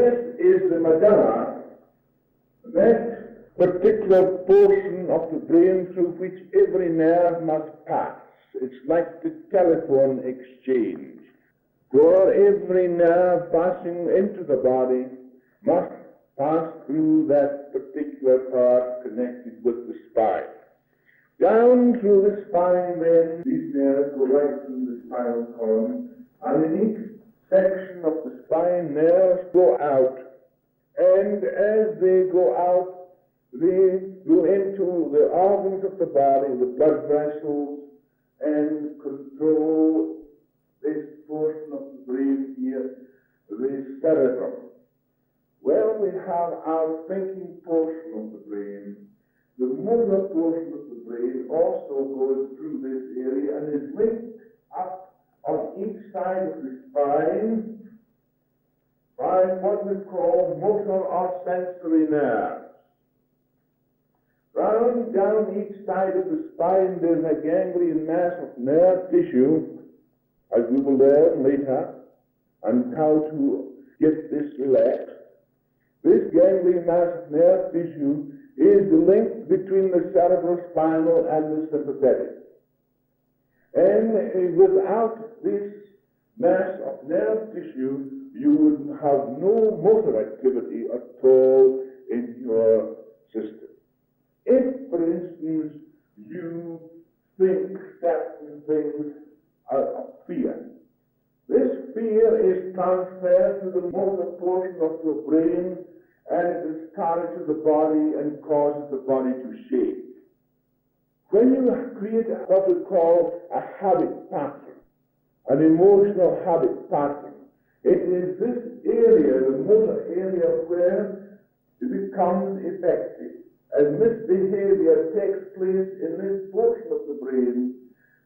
This is the medulla, that particular portion of the brain through which every nerve must pass. It's like the telephone exchange, where every nerve passing into the body must pass through that particular part connected with the spine. Down through the spine, then, these nerves go right through the spinal column, and in each section of the spine, nerves go out. And as they go out, they go into the organs of the body, the blood vessels, and control this portion of the brain here, the cerebrum. Well, we have our thinking portion of the brain. The motor portion of the brain also goes through this area and is linked up on each side of the spine by what we call motor or sensory nerves. Down each side of the spine there's a ganglion mass of nerve tissue, as we will learn later, and how to get this relaxed. This ganglion mass of nerve tissue is the link between the cerebrospinal and the sympathetic. And without this mass of nerve tissue, you would have no motor activity at all in your system. If, for instance, you think certain things of fear, this fear is transferred to the motor portion of your brain, and it is carried to the body and causes the body to shake. When you create what we call a habit pattern, an emotional habit pattern, it is this area, the motor area, where it becomes effective. And misbehavior takes place in this portion of the brain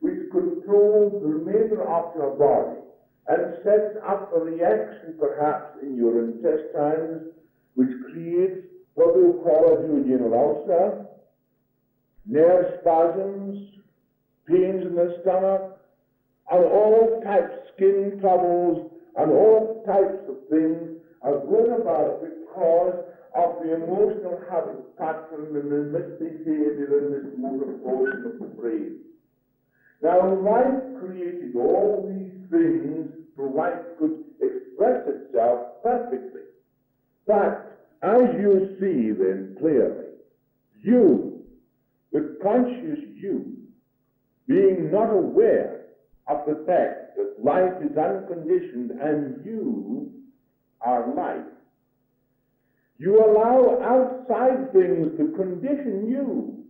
which controls the remainder of your body and sets up a reaction perhaps in your intestines which creates what we call a duodenal ulcer, nerve spasms, pains in the stomach, and all types of skin troubles, and all types of things are going about because of the emotional habit pattern and the misbehavior in this motor portion of the brain. Now, life created all these things so life could express itself perfectly. But as you see then clearly, you, the conscious you, being not aware of the fact that life is unconditioned and you are life, you allow outside things to condition you.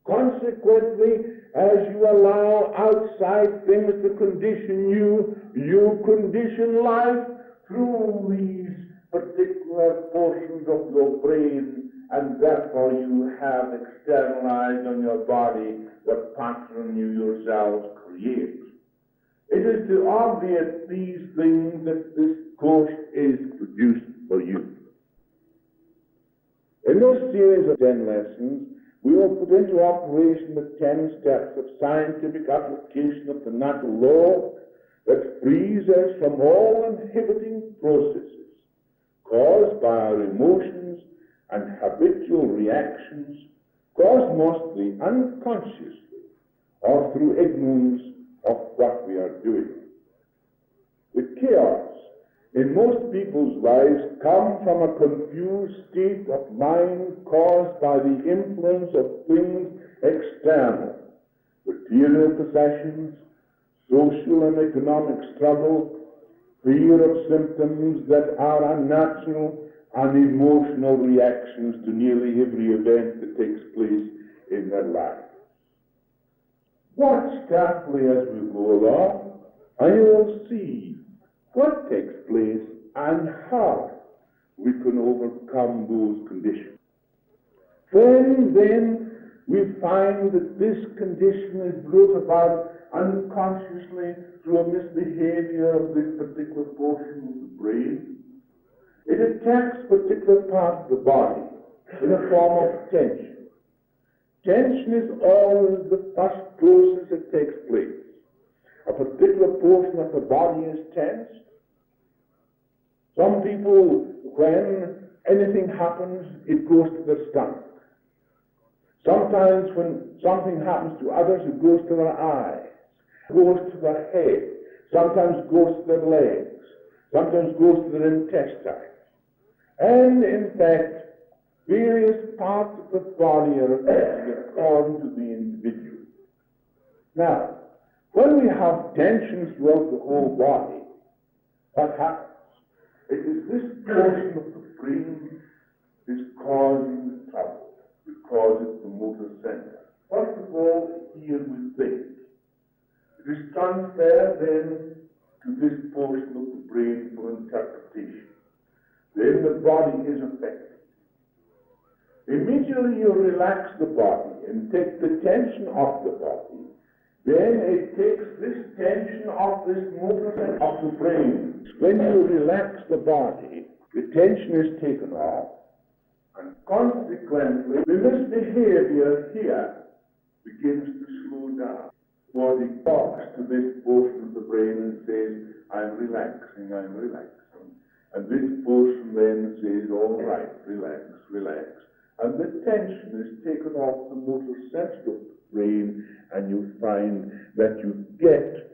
Consequently, as you allow outside things to condition you, you condition life through these particular portions of your brain, and therefore you have externalized on your body the pattern you yourselves create. It is to obviate these things that this course is produced for you. In this series of 10 lessons, we will put into operation the 10 steps of scientific application of the natural law that frees us from all inhibiting processes caused by our emotions and habitual reactions, caused mostly unconsciously or through ignorance of what we are doing. The chaos in most people's lives come from a confused state of mind caused by the influence of things external, material possessions, social and economic struggle, fear of symptoms that are unnatural, and emotional reactions to nearly every event that takes place in their lives. Watch carefully as we go along, and you will see what takes place and how we can overcome those conditions. Then we find that this condition is brought about unconsciously through a misbehavior of this particular portion of the brain. It attacks particular parts of the body in a form of tension. Tension is always the first process that takes place. A particular portion of the body is tensed. Some people, when anything happens, it goes to their stomach. Sometimes when something happens to others, it goes to their eyes, goes to their head, sometimes goes to their legs, sometimes goes to their intestines. And in fact, various parts of the body are affected according to the individual. Now, when we have tensions throughout the whole body, what happens? It is this portion of the brain that is causing the trouble, because it's the motor center. First of all, here we think. It is transferred then to this portion of the brain for interpretation. Then the body is affected. Immediately you relax the body and take the tension off the body, then it takes this tension off this motor center of the brain. When you relax the body, the tension is taken off, and consequently, the misbehavior here begins to slow down. For the talks to this portion of the brain and says, I'm relaxing. And this portion then says, all right, relax. And the tension is taken off the motor center of the brain, and you find that you get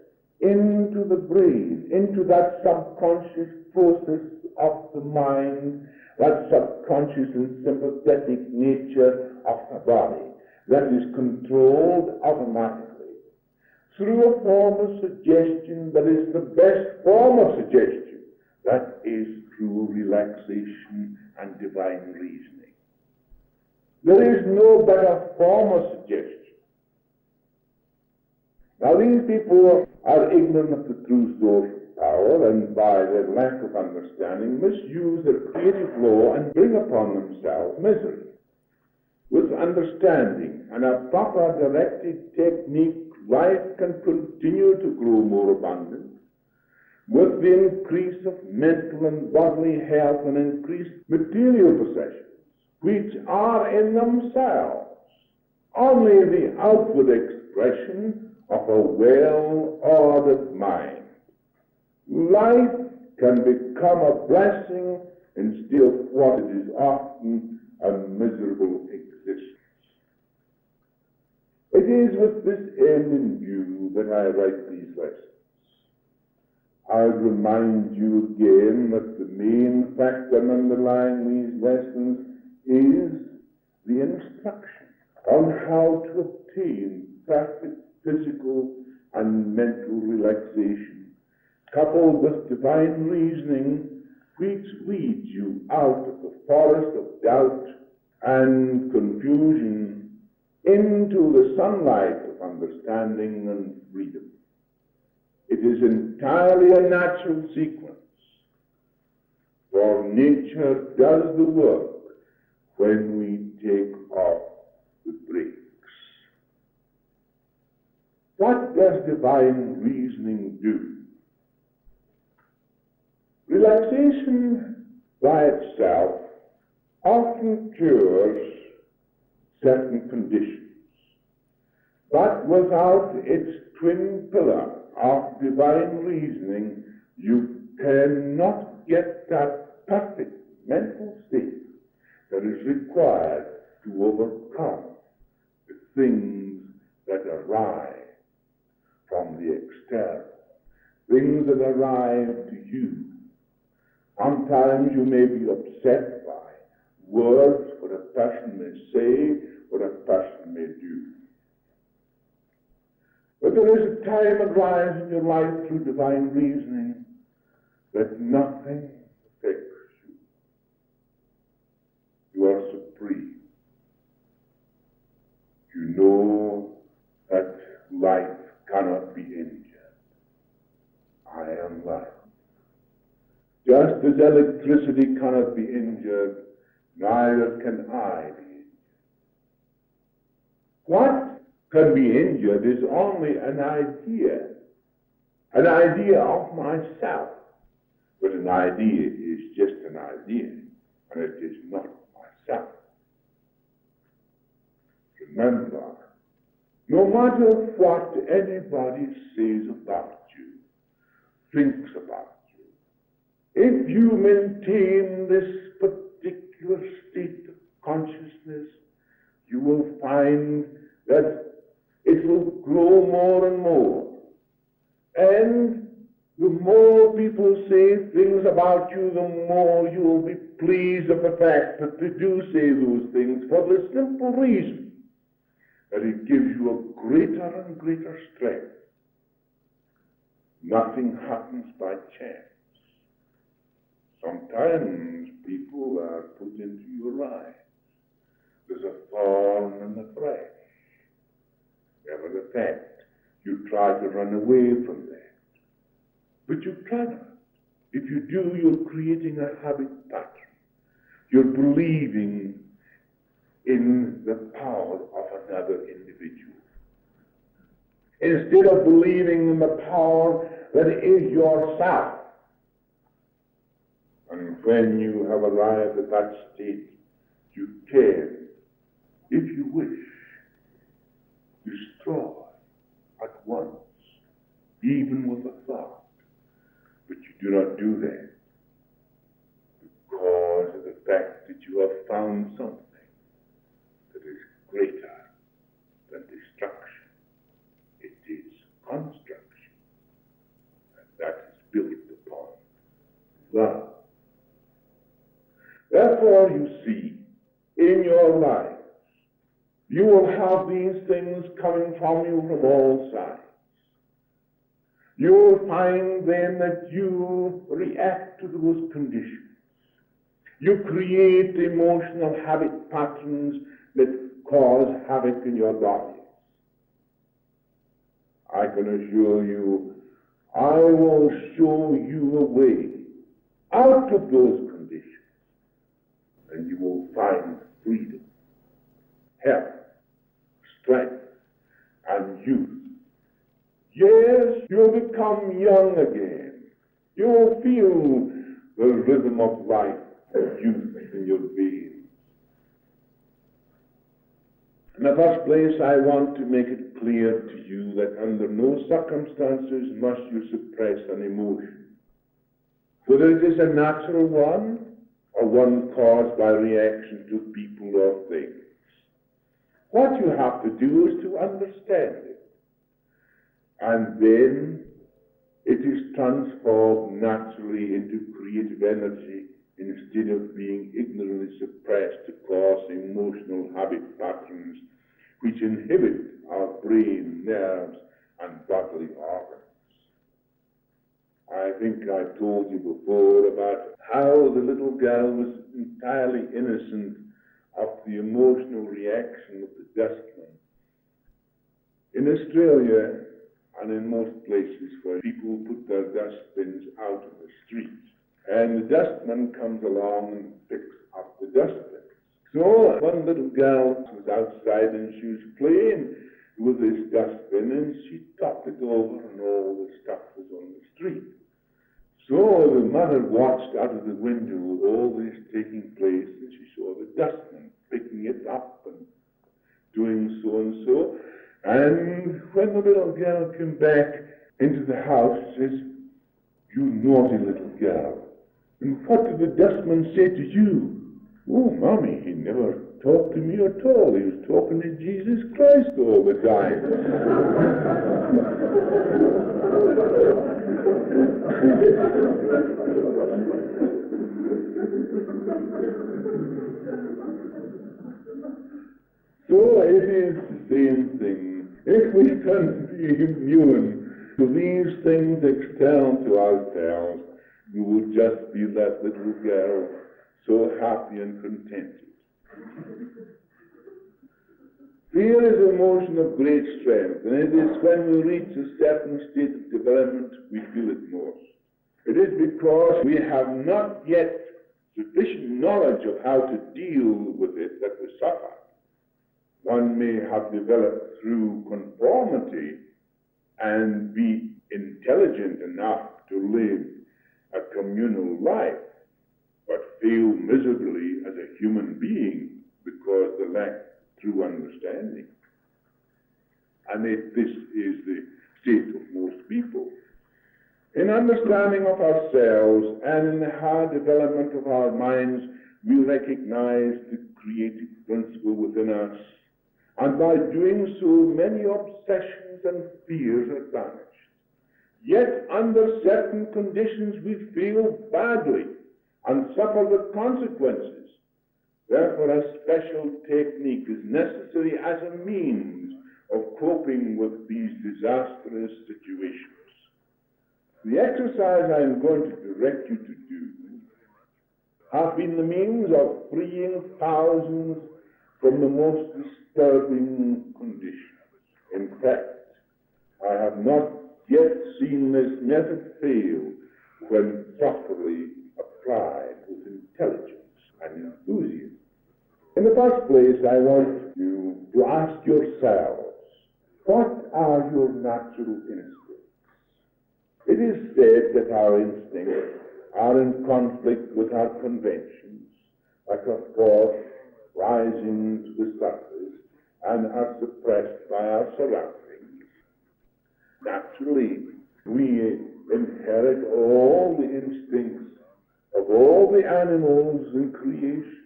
into the brain, into that subconscious process of the mind, that subconscious and sympathetic nature of the body that is controlled automatically through a form of suggestion that is the best form of suggestion, that is through relaxation and divine reasoning. There is no better form of suggestion. Now these people are ignorant of the true source of power, and by their lack of understanding misuse their creative law and bring upon themselves misery. With understanding and a proper directed technique, life can continue to grow more abundant. With the increase of mental and bodily health and increased material possessions, which are in themselves only the outward expression of a well-ordered mind. Life can become a blessing instead of what it is often a miserable existence. It is with this end in view that I write these lessons. I remind you again that the main factor underlying these lessons is the instruction on how to obtain perfect physical and mental relaxation, coupled with divine reasoning, which leads you out of the forest of doubt and confusion into the sunlight of understanding and freedom. It is entirely a natural sequence, for nature does the work when we take off the brakes. What does divine reasoning do? Relaxation by itself often cures certain conditions, but without its twin pillar of divine reasoning, you cannot get that perfect mental state that is required to overcome the things that arise from the external, things that arrive to you. Sometimes you may be upset by words, what a person may say, what a person may do. But there is a time arises in your life through divine reasoning that nothing affects you. You are supreme. You know that life cannot be injured. I am life. Just as electricity cannot be injured, neither can I be injured. What can be injured is only an idea of myself. But an idea is just an idea, and it is not myself. Remember, no matter what anybody says about you, thinks about you, If you maintain this particular state of consciousness, you will find that it will grow more and more. And the more people say things about you, the more you will be pleased of the fact that they do say those things, for the simple reason that it gives you a greater and greater strength. Nothing happens by chance. Sometimes people are put into your life. There's a thorn in the flesh. Never the fact. You try to run away from that. But you cannot. If you do, you're creating a habit pattern. You're believing in the power of another individual. Instead of believing in the power that is yourself. And when you have arrived at that state, you can, if you wish, destroy at once, even with a thought. But you do not do that because of the fact that you have found something that is greater than destruction. It is construction, and that is built upon love. Therefore, you see, in your lives, you will have these things coming from you from all sides. You will find then that you react to those conditions. You create emotional habit patterns that cause havoc in your bodies. I can assure you, I will show you a way out of those conditions, and you will find freedom, health, strength, and youth. Yes, you'll become young again. You'll feel the rhythm of life and youth in your veins. In the first place, I want to make it clear to you that under no circumstances must you suppress an emotion, whether it is a natural one or one caused by reaction to people or things. What you have to do is to understand it. And then it is transformed naturally into creative energy instead of being ignorantly suppressed to cause emotional habit patterns which inhibit our brain, nerves, and bodily organs. I think I told you before about how the little girl was entirely innocent of the emotional reaction of the dustman. In Australia, and in most places where people put their dustbins out in the street, and the dustman comes along and picks up the dustbin. So one little girl was outside and she was playing with this dustbin and she topped it over and all the stuff was on the street. So the mother watched out of the window all this taking place and she saw the dustman picking it up and doing so and so. And when the little girl came back into the house, she says, "You naughty little girl, and what did the dustman say to you?" "Oh, Mommy, he never talked to me at all. He was talking to Jesus Christ all the time." So it is the same thing. If we can be immune to these things external to ourselves, we will just be that little girl, so happy and contented. Fear is an emotion of great strength, and it is when we reach a certain state of development we feel it most. It is because we have not yet sufficient knowledge of how to deal with it that we suffer. One may have developed through conformity and be intelligent enough to live a communal life, but fail miserably as a human being because they lack true understanding. And this is the state of most people. In understanding of ourselves and in the high development of our minds, we recognize the creative principle within us, and by doing so, many obsessions and fears are banished. Yet, under certain conditions, we feel badly and suffer the consequences. Therefore, a special technique is necessary as a means of coping with these disastrous situations. The exercise I am going to direct you to do have been the means of freeing thousands from the most disturbing conditions. In fact, I have not yet seen this method fail when properly applied with intelligence and enthusiasm. In the first place, I want you to ask yourselves, what are your natural instincts? It is said that our instincts are in conflict with our conventions, like a force rising to the surface, and are suppressed by our surroundings. Naturally, we inherit all the instincts of all the animals in creation.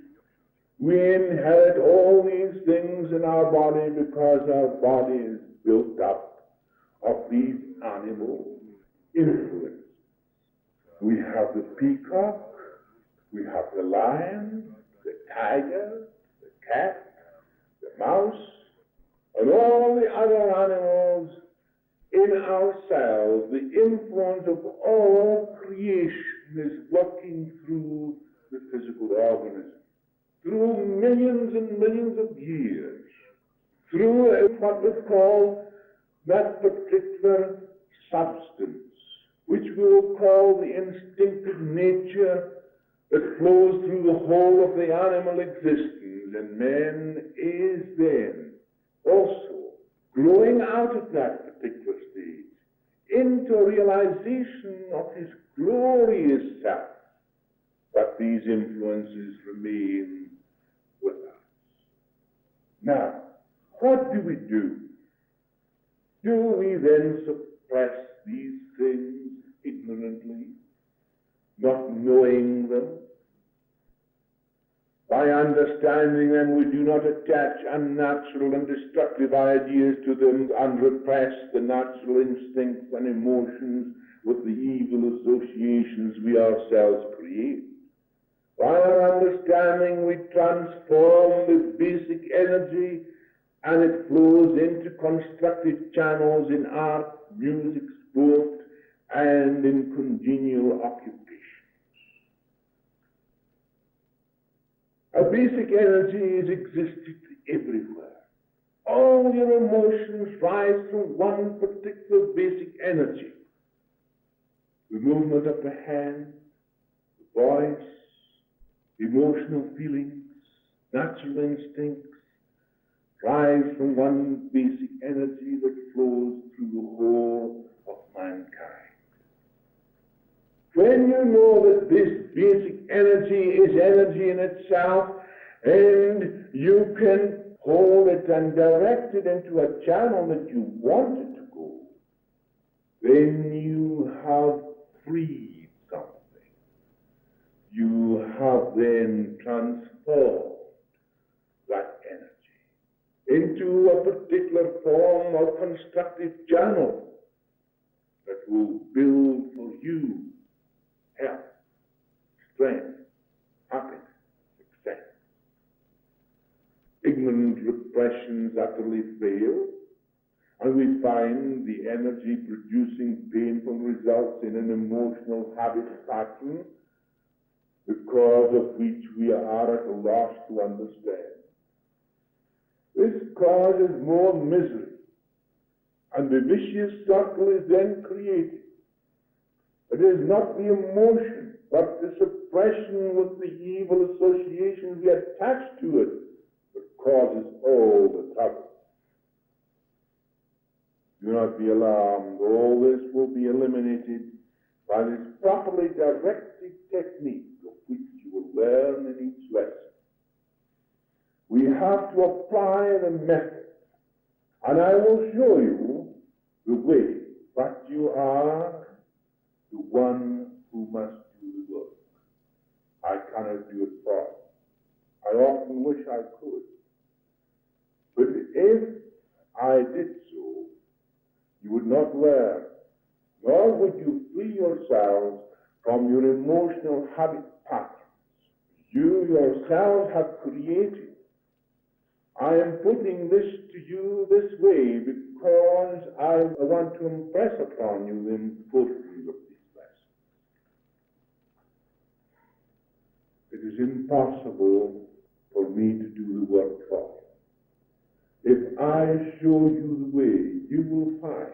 We inherit all these things in our body because our body is built up of these animal influences. We have the peacock, we have the lion, the tiger, the cat, the mouse, and all the other animals in ourselves. The influence of all creation is working through the physical organism, through millions and millions of years, through what we call that particular substance, which we will call the instinctive nature that flows through the whole of the animal existence, and man is then also growing out of that particular stage into a realization of his glorious self. But these influences remain with us. Now, what do we do? Do we then suppress these things ignorantly, not knowing them? By understanding them, we do not attach unnatural and destructive ideas to them and repress the natural instincts and emotions with the evil associations we ourselves create. By our understanding, we transform the basic energy, and it flows into constructive channels in art, music, sport, and in congenial occupations. A basic energy is existed everywhere. All your emotions rise from one particular basic energy. The movement of the hand, the voice, emotional feelings, natural instincts rise from one basic energy that flows through the whole of mankind. When you know that this basic energy is energy in itself, and you can hold it and direct it into a channel that you want it to go, then you have freed something. You have then transformed that energy into a particular form of constructive channel that will build for you health, strength, happiness, success. Ignorant repressions utterly fail, and we find the energy producing painful results in an emotional habit pattern, the cause of which we are at a loss to understand. This causes more misery, and the vicious circle is then created. It is not the emotion, but the suppression with the evil associations we attach to it that causes all the trouble. Do not be alarmed. All this will be eliminated by this properly directed technique of which you will learn in each lesson. We have to apply the method, and I will show you the way, but you are the one who must do the work. I cannot do it for him. I often wish I could. But if I did so, you would not learn, nor would you free yourselves from your emotional habit patterns you yourselves have created. I am putting this to you this way because I want to impress upon you the importance of these lessons. It is impossible for me to do the work for you. If I show you the way, you will find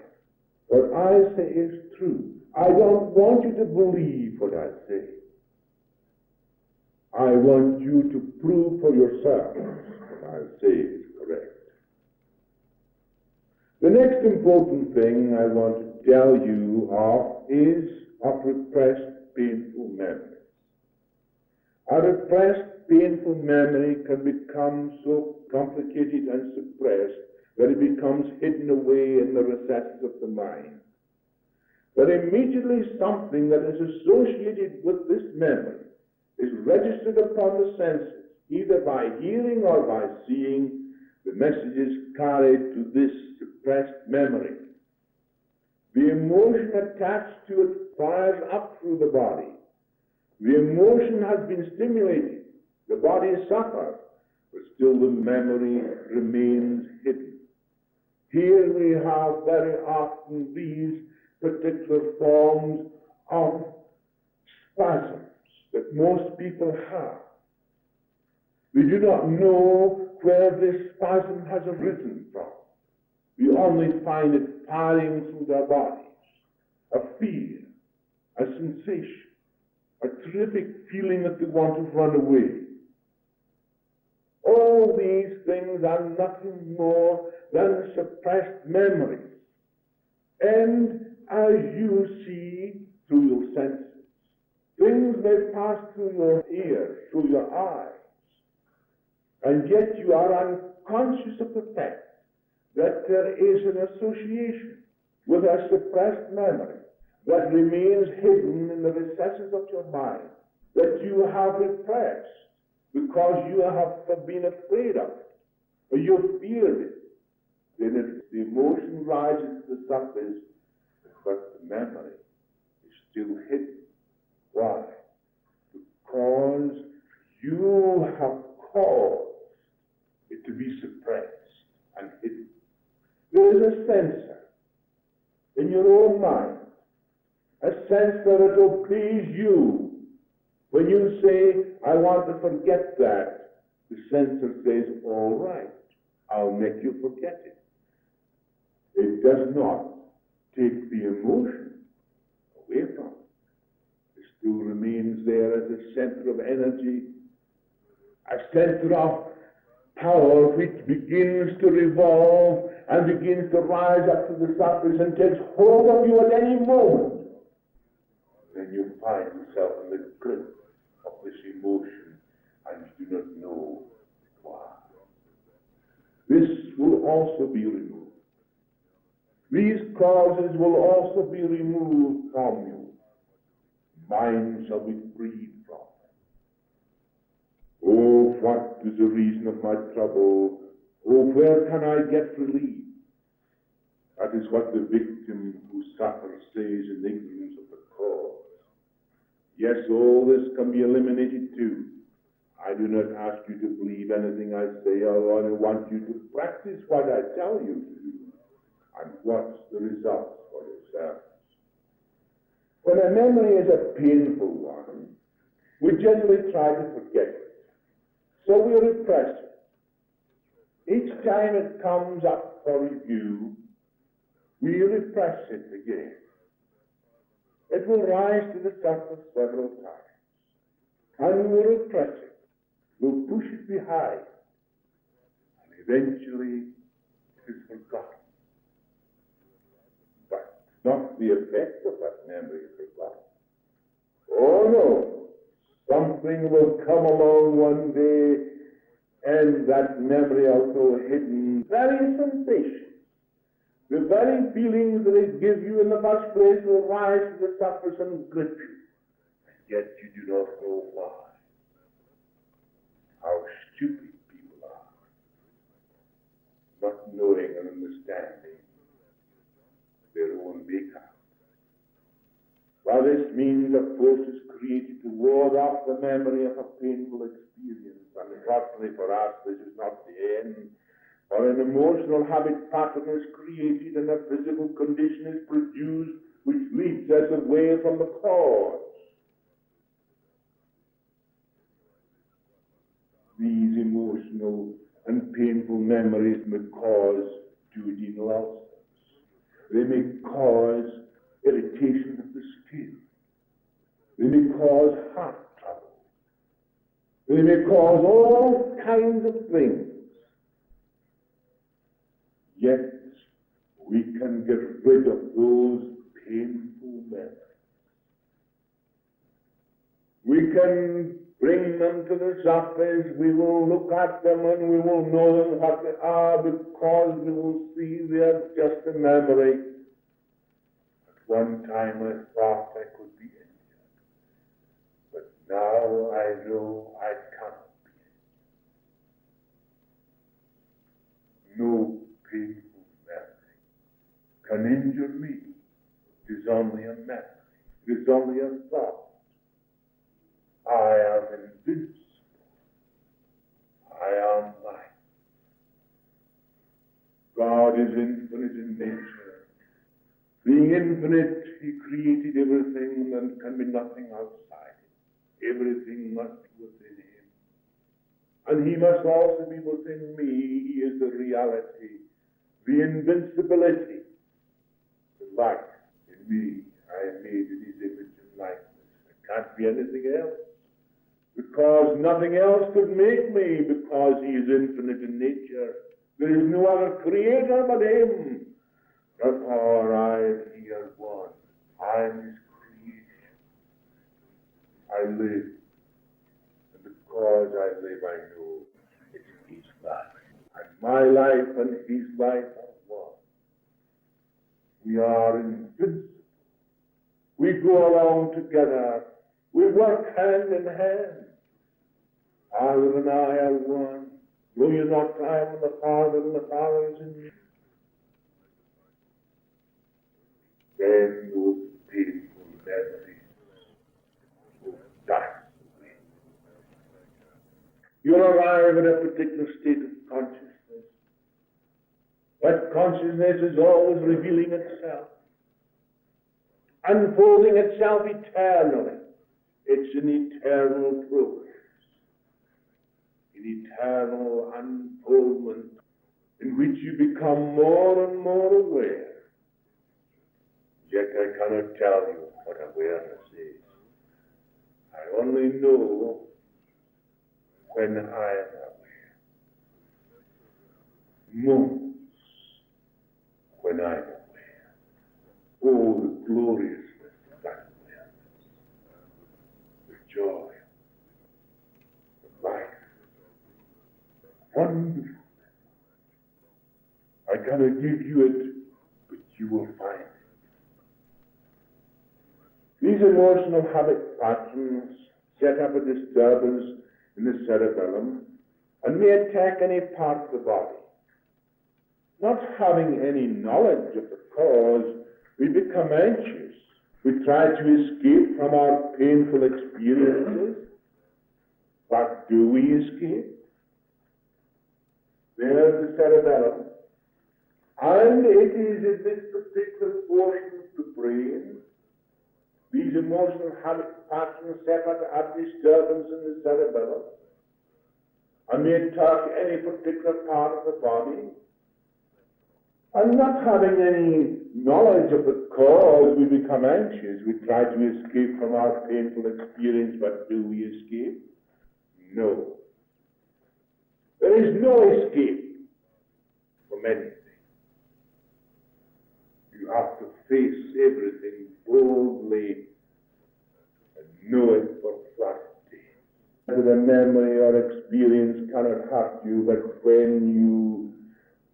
what I say is true. I don't want you to believe what I say. I want you to prove for yourself what I say is correct. The next important thing I want to tell you of is of repressed painful memories. A repressed painful memory can become so complicated and suppressed that it becomes hidden away in the recesses of the mind. But immediately something that is associated with this memory is registered upon the senses, either by hearing or by seeing the messages carried to this suppressed memory. The emotion attached to it fires up through the body. The emotion has been stimulated. The body suffers, but still the memory remains hidden. Here we have very often these particular forms of spasms that most people have. We do not know where this spasm has arisen from. We only find it firing through their bodies. A fear, a sensation, a terrific feeling that they want to run away. All these things are nothing more than suppressed memories. And as you see through your senses, things may pass through your ears, through your eyes, and yet you are unconscious of the fact that there is an association with a suppressed memory that remains hidden in the recesses of your mind, that you have repressed because you have been afraid of it, or you feared it. Then the emotion rises to the surface, but the memory is still hidden. Why? Because you have caused it to be suppressed and hidden. There is a sensor in your own mind, a sensor that obeys you. When you say, I want to forget that, the sensor says, all right, I'll make you forget it. It does not take the emotion away from it. It still remains there as a center of energy, a center of power which begins to revolve and begins to rise up to the surface and takes hold of you at any moment. Then you find yourself in the grip of this emotion and you do not know why. This will also be removed. These causes will also be removed from you. Mind shall be freed from them. Oh, what is the reason of my trouble? Oh, where can I get relief? That is what the victim who suffers says in ignorance of the cause. Yes, all this can be eliminated too. I do not ask you to believe anything I say, although I want you to practice what I tell you to do. And watch the results for yourselves. When a memory is a painful one, we generally try to forget it. So we repress it. Each time it comes up for review, we repress it again. It will rise to the surface several times. And we will repress it. We'll push it behind. And eventually it is forgotten. Not the effect of that memory forgotten. Oh no, something will come along one day and that memory, although hidden, very sensation The very feelings that it gives you in the first place will rise to the surface and grip you, and yet you do not know why. How stupid people are, not knowing and understanding their own makeup. Well, this means a force is created to ward off the memory of a painful experience. Unfortunately for us, this is not the end. For an emotional habit pattern is created and a physical condition is produced which leads us away from the cause. These emotional and painful memories may cause duodenal ulcers. They may cause irritation of the skin. They may cause heart trouble. They may cause all kinds of things. Yet we can get rid of those painful memories. We can bring them to the surface. We will look at them and we will know them what they are, because we will see they are just a memory. At one time I thought I could be injured, but now I know I cannot be injured. No painful memory can injure me. It is only a memory. It is only a thought. I am invincible. I am light. God is infinite in nature. Being infinite, He created everything and can be nothing outside it. Everything must be within Him. And He must also be within me. He is the reality, the invincibility, the light in me. I am made in His image and likeness. It can't be anything else, because nothing else could make me, because He is infinite in nature. There is no other creator but Him. Therefore I and He are one. I am His creation. I live, and because I live I know it is His life. And my life and His life are one. We are invincible. We go along together. We work hand in hand. Father and I are one. Know you not I am in the Father, and the Father is in me. Then those painful memories will die away. You arrive at a particular state of consciousness. But consciousness is always revealing itself, unfolding itself eternally. It's an eternal progress, an eternal unfoldment in which you become more and more aware. Yet I cannot tell you what awareness is. I only know when I am aware. Moments when I am aware. Oh, the gloriousness of that awareness. The joy. The life. Wonderful. I cannot give you it, but you will find it. These emotional habit patterns set up a disturbance in the cerebellum and may attack any part of the body. Not having any knowledge of the cause, we become anxious. We try to escape from our painful experiences. But do we escape? There's the cerebellum. And it is in this particular portion of the brain, these emotional habit patterns set up a disturbance in the cerebellum, and may attack any particular part of the body. And not having any knowledge of the cause, we become anxious. We try to escape from our painful experience, but do we escape? No. There is no escape from anything. You have to face everything boldly and know it for what it is. The memory or experience cannot hurt you, but when you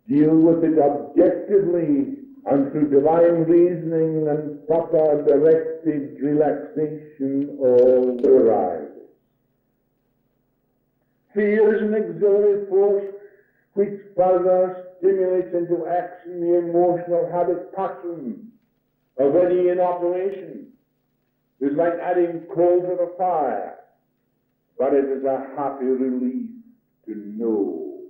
deal with it objectively, and through divine reasoning and proper directed relaxation all arises. Fear is an auxiliary force which further stimulates into action the emotional habit pattern already in operation. It's like adding coal to the fire, but it is a happy relief to know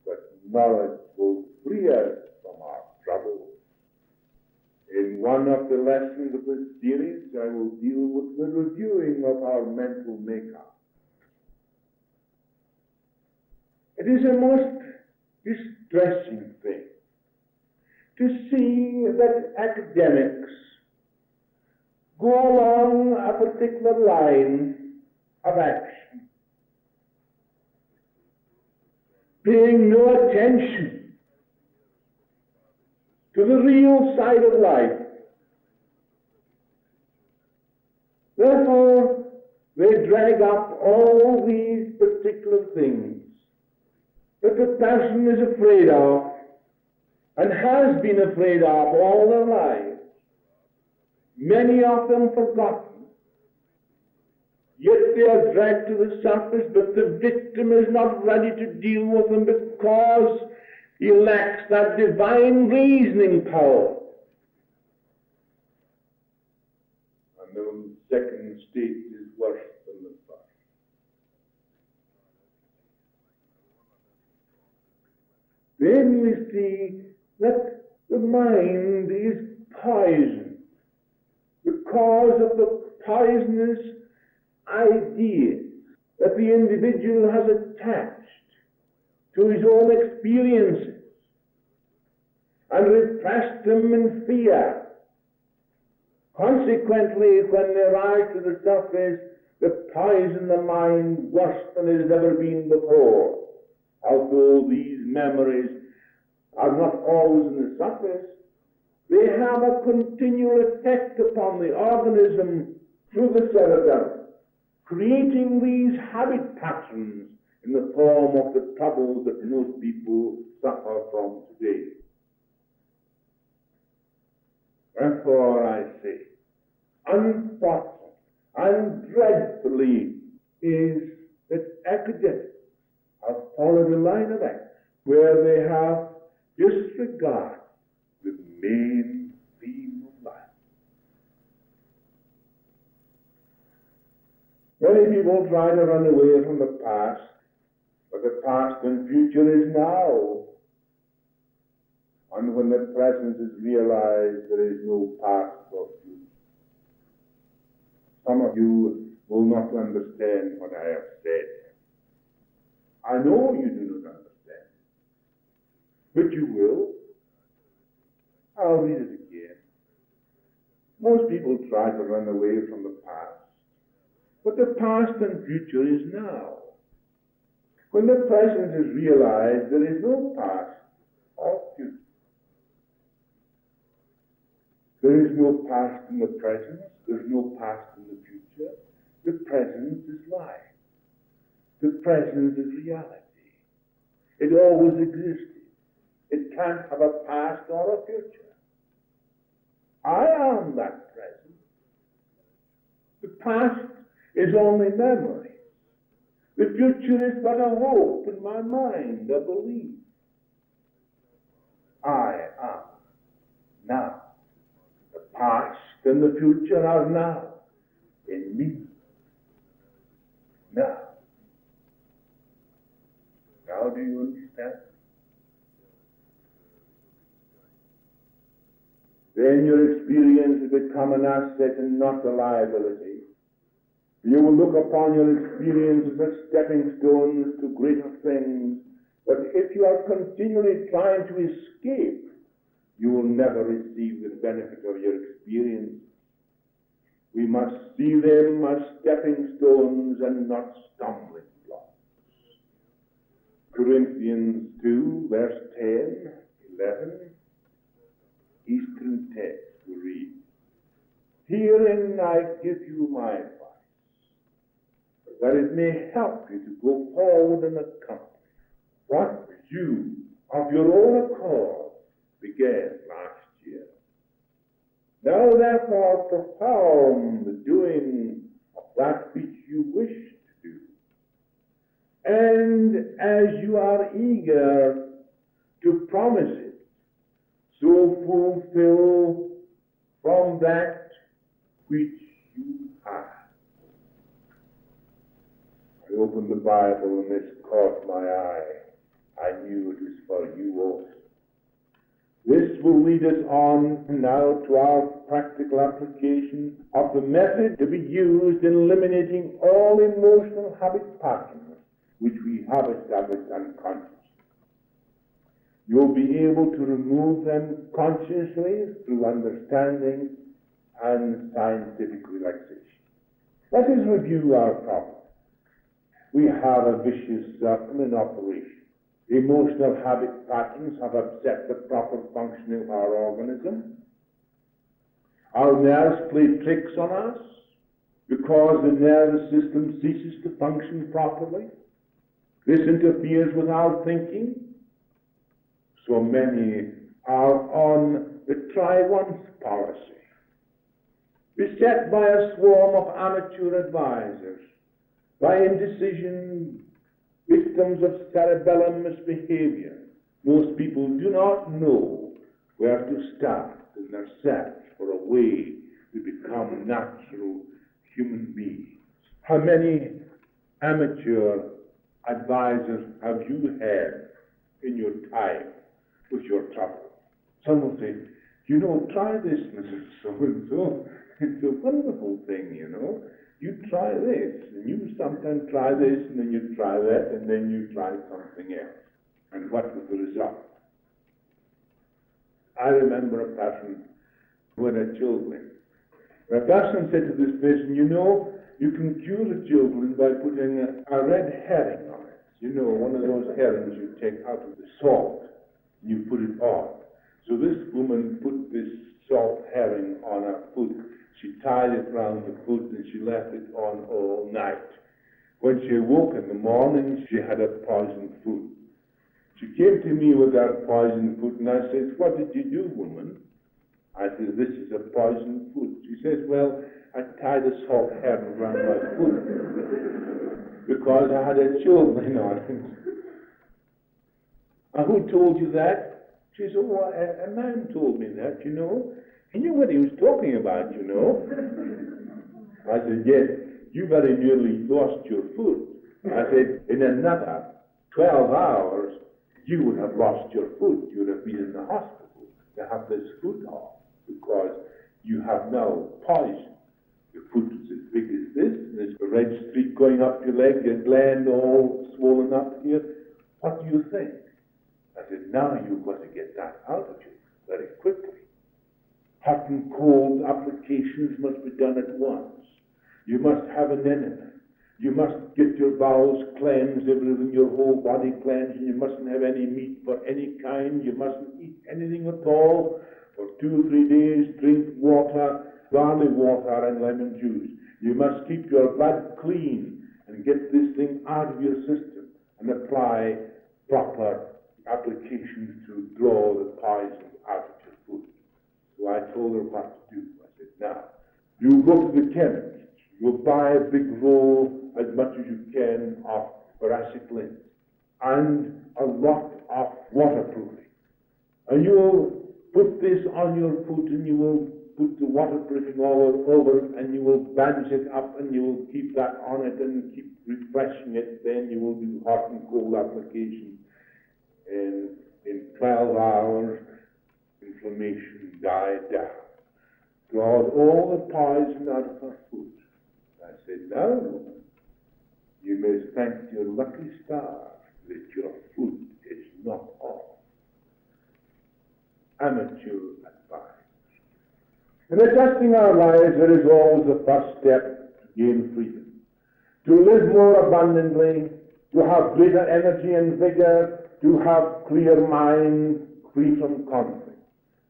that knowledge will free us from our troubles. In one of the lessons of this series, I will deal with the reviewing of our mental makeup. It is a most distressing thing to see that academics go along a particular line of action, paying no attention to the real side of life. Therefore, they drag up all these particular things that the person is afraid of and has been afraid of all their lives, many of them forgotten. Yet they are dragged to the surface, but the victim is not ready to deal with them because he lacks that divine reasoning power. And the second state is worse than the first. Then we see that the mind is poisoned because of the poisonous ideas that the individual has attached to his own experiences and repressed them in fear. Consequently, when they rise to the surface, they poison the mind worse than it has ever been before. Although these memories are not always in the surface, they have a continual effect upon the organism through the cerebellum, creating these habit patterns in the form of the troubles that most people suffer from today. Therefore, I say, unfortunately and dreadfully is that academics have followed a line of action where they have disregarded the main theme of life. Many people try to run away from the past, but the past and future is now. And when the present is realized, there is no past or future. Some of you will not understand what I have said. I know you do not understand, but you will. I'll read it again. Most people try to run away from the past, but the past and future is now. When the present is realized, there is no past or future. There is no past in the present, there's no past in the future. The present is life. The present is reality. It always existed. It can't have a past or a future. I am that present. The past is only memory. The future is but a hope in my mind, a belief. I am now. The past and the future are now in me. Now. Now do you understand? Then your experience will become an asset and not a liability. You will look upon your experiences as stepping stones to greater things, but if you are continually trying to escape, you will never receive the benefit of your experience. We must see them as stepping stones and not stumbling blocks. Corinthians 2, verse 10, 11, Eastern text we read, "Herein I give you my advice, that it may help you to go forward and accomplish what you, of your own accord, began last year. Now therefore perform the doing of that which you wish to do. And as you are eager to promise it, so fulfill from that which you have. I opened the Bible and this caught my eye. I knew it was for you also. This will lead us on now to our practical application of the method to be used in eliminating all emotional habit patterns which we have established unconsciously. You'll be able to remove them consciously through understanding and scientific relaxation. Let us review our problem. We have a vicious circle in operation. Emotional habit patterns have upset the proper functioning of our organism. Our nerves play tricks on us because the nervous system ceases to function properly. This interferes with our thinking. So many are on the try once policy, beset by a swarm of amateur advisors, by indecision, victims of cerebellum misbehavior. Most people do not know where to start in their search for a way to become natural human beings. How many amateur advisors have you had in your time with your trouble? Some will say, try this, Mrs. So-and-so. It's a wonderful thing, You try this, and you sometimes try this, and then you try that, and then you try something else. And what was the result? I remember a person who had a children. The person said to this person, you can cure the children by putting a red herring on it. One of those herrings you take out of the salt, and you put it on. So this woman put this salt herring on her foot. She tied it round the foot and she left it on all night. When she awoke in the morning, she had a poisoned foot. She came to me with that poisoned foot and I said, "What did you do, woman?" I said, "This is a poisoned foot." She says, "Well, I tied a salt herring round my foot because I had a children on it." "And who told you that?" She said, "Oh, a man told me that, He knew what he was talking about, I said, "Yes, you very nearly lost your foot." I said, "In another 12 hours, you would have lost your foot. You would have been in the hospital to have this foot off because you have now poison. Your foot is as big as this, and there's a red streak going up your leg, your gland all swollen up here. What do you think?" I said, "Now you've got to get that out of you very quickly. Hot and cold applications must be done at once. You must have an enema. You must get your bowels cleansed, everything, your whole body cleansed, and you mustn't have any meat for any kind. You mustn't eat anything at all for 2 or 3 days. Drink water, barley water and lemon juice. You must keep your blood clean and get this thing out of your system and apply proper applications to draw the poison out of your food." So I told her what to do. I said, "Now, you go to the chemist. You'll buy a big roll, as much as you can, of boracic lint and a lot of waterproofing. And you will put this on your foot and you will put the waterproofing all over it and you will bandage it up and you will keep that on it and keep refreshing it. Then you will do hot and cold application. And in 12 hours, inflammation died down. Drawed all the poison out of her foot." I said, "Now, woman, you may thank your lucky stars that your foot is not off." Amateur advice. In adjusting our lives, there is always the first step to gain freedom, to live more abundantly, to have greater energy and vigor, to have clear minds, free from conflict.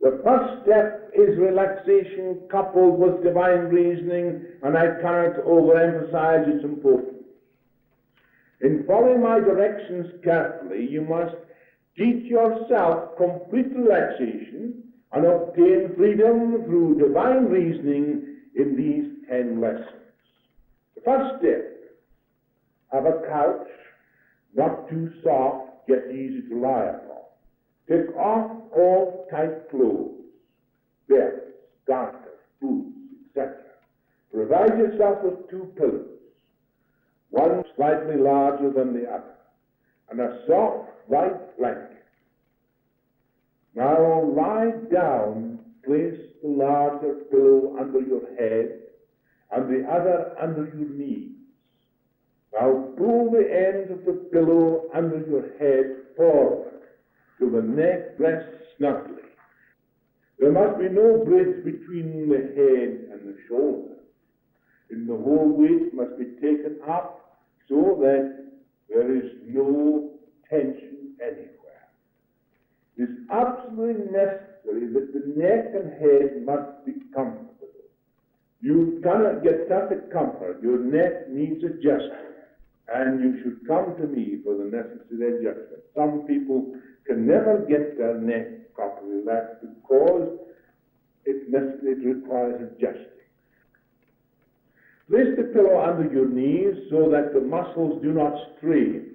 The first step is relaxation coupled with divine reasoning, and I cannot overemphasize its importance. In following my directions carefully, you must teach yourself complete relaxation and obtain freedom through divine reasoning in these 10 lessons. The first step, have a couch, not too soft, yet easy to lie upon. Take off all tight clothes, belts, garters, boots, etc. Provide yourself with 2 pillows, one slightly larger than the other, and a soft white blanket. Now lie down, place the larger pillow under your head and the other under your knees. Now pull the end of the pillow under your head forward till the neck rests snugly. There must be no bridge between the head and the shoulder. And the whole weight must be taken up so that there is no tension anywhere. It is absolutely necessary that the neck and head must be comfortable. You cannot get perfect comfort. Your neck needs adjustment. And you should come to me for the necessary adjustment. Some people can never get their neck properly relaxed because it requires adjusting. Place the pillow under your knees so that the muscles do not strain.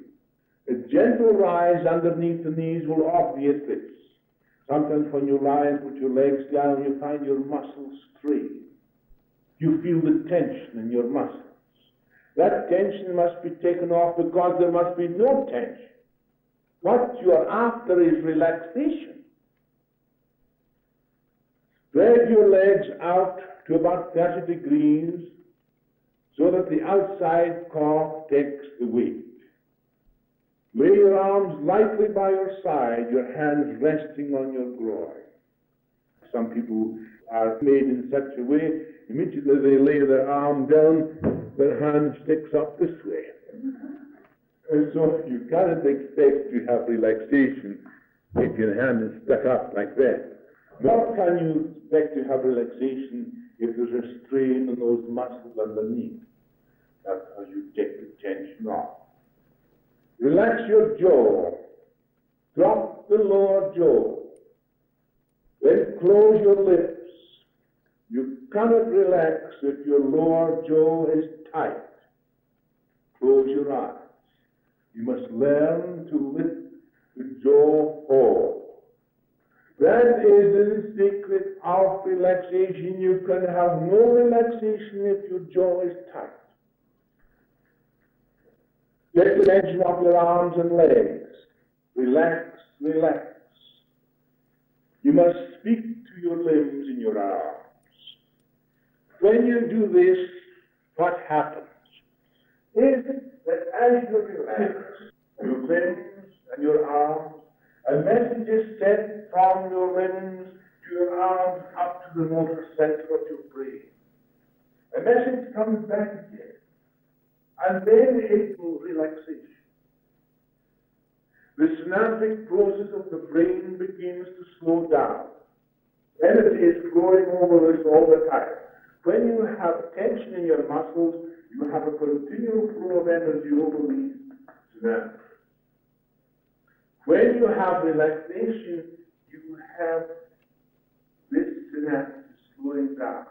A gentle rise underneath the knees will obviate this. Sometimes when you lie and put your legs down, you find your muscles strain. You feel the tension in your muscles. That tension must be taken off because there must be no tension. What you are after is relaxation. Spread your legs out to about 30 degrees so that the outside calf takes the weight. Lay your arms lightly by your side, your hands resting on your groin. Some people are made in such a way, immediately they lay their arm down, their hand sticks up this way. And so you cannot expect to have relaxation if your hand is stuck up like that. Nor can you expect to have relaxation if there's a strain on those muscles underneath. That's how you take the tension off. Relax your jaw. Drop the lower jaw. Then close your lips. You cannot relax if your lower jaw is tight. Close your eyes. You must learn to lift the jaw forward. That is the secret of relaxation. You can have no relaxation if your jaw is tight. Get the tension off your arms and legs. Relax, relax. You must speak to your limbs in your arms. When you do this, what happens is that as you relax your limbs and your arms, a message is sent from your limbs to your arms up to the motor center of your brain. A message comes back again, and then it will relaxation. The synaptic process of the brain begins to slow down. Energy is flowing over us all the time. When you have tension in your muscles, you have a continual flow of energy over these synapses. When you have relaxation, you have this synapse slowing down.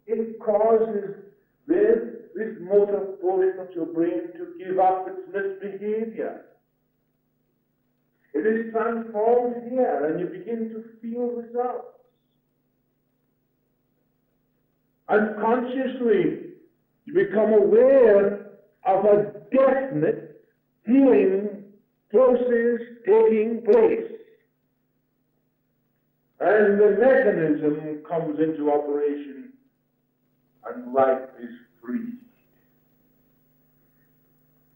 It causes this motor portion of your brain to give up its misbehavior. It is transformed here, and you begin to feel results. Unconsciously, you become aware of a definite healing process taking place. And the mechanism comes into operation, and life is free.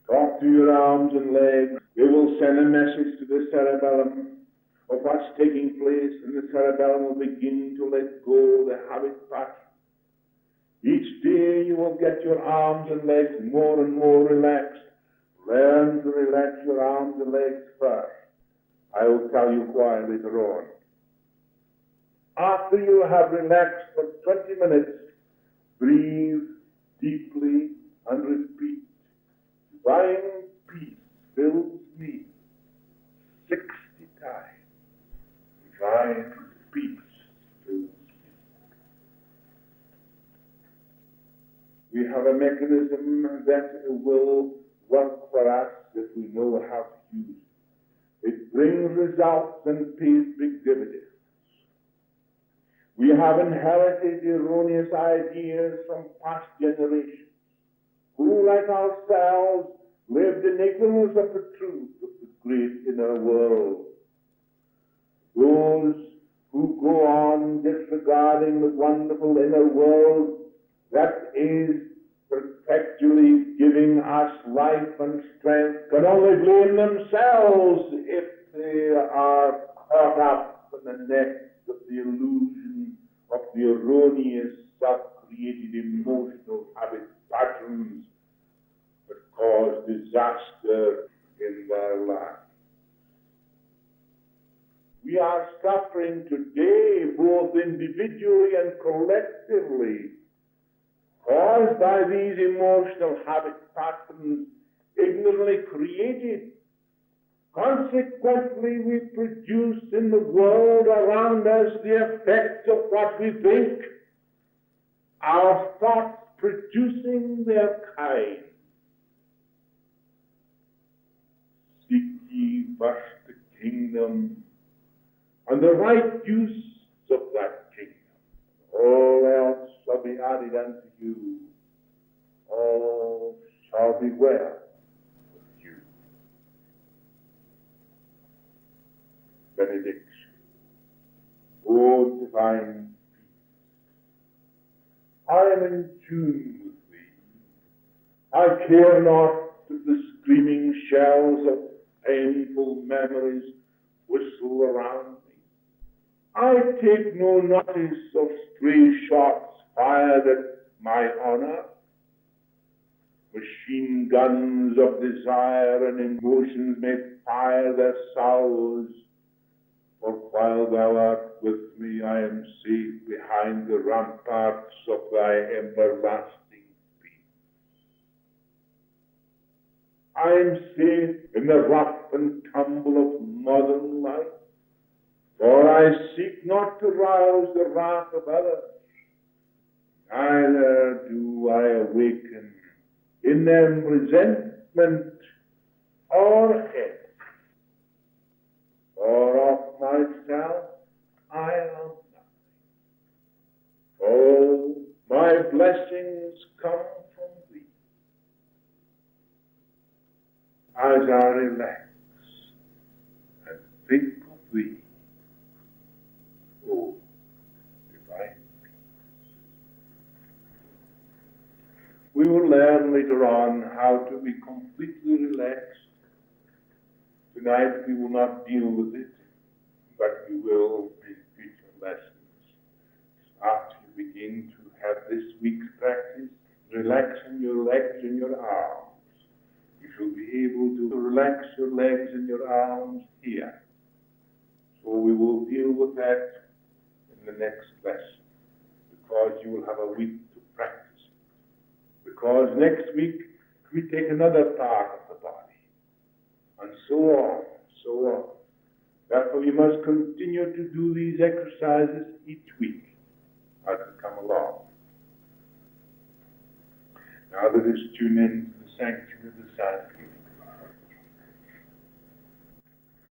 Talk to your arms and legs. They will send a message to the cerebellum of what's taking place, and the cerebellum will begin to let go the habit pattern. Each day you will get your arms and legs more and more relaxed. Learn to relax your arms and legs first. I will tell you why later on. After you have relaxed for 20 minutes, breathe deeply and repeat. Divine peace fills me 60 times. Divine peace fills you. We have a mechanism that will work for us if we know how to use it. It brings results and pays big dividends. We have inherited erroneous ideas from past generations who, like ourselves, lived in ignorance of the truth of the great inner world. Those who go on disregarding the wonderful inner world that is perpetually giving us life and strength can only blame themselves if they are caught up in the net of the illusion of the erroneous self-created emotional habit patterns that cause disaster in their lives. We are suffering today, both individually and collectively, caused by these emotional habit patterns ignorantly created. Consequently, we produce in the world around us the effects of what we think, our thoughts producing their kind. Seek ye first the kingdom and the right use of that kingdom. All else shall be added unto you. All shall be well with you. Benediction. O divine peace, I am in tune with thee. I care not if the screaming shells of painful memories whistle around me. I take no notice of stray shots fired at my honor. Machine guns of desire and emotions may fire their salvos, for while thou art with me, I am safe behind the ramparts of thy everlasting peace. I am safe in the rough and tumble of modern life, for I seek not to rouse the wrath of others, neither do I awaken in them resentment or hate. For of myself I am nothing. All my blessings come from thee. As I relax and think of thee, O divine peace. We will learn later on how to be completely relaxed. Tonight we will not deal with it, but we will in future lessons. After you begin to have this week's practice, relaxing your legs and your arms, you shall be able to relax your legs and your arms here. So we will deal with that in the next lesson, because you will have a week to practice. Because next week we take another part of the body, and so on, so on. Therefore, you must continue to do these exercises each week as they come along. Now let us tune in to the sanctuary of the Sabbath.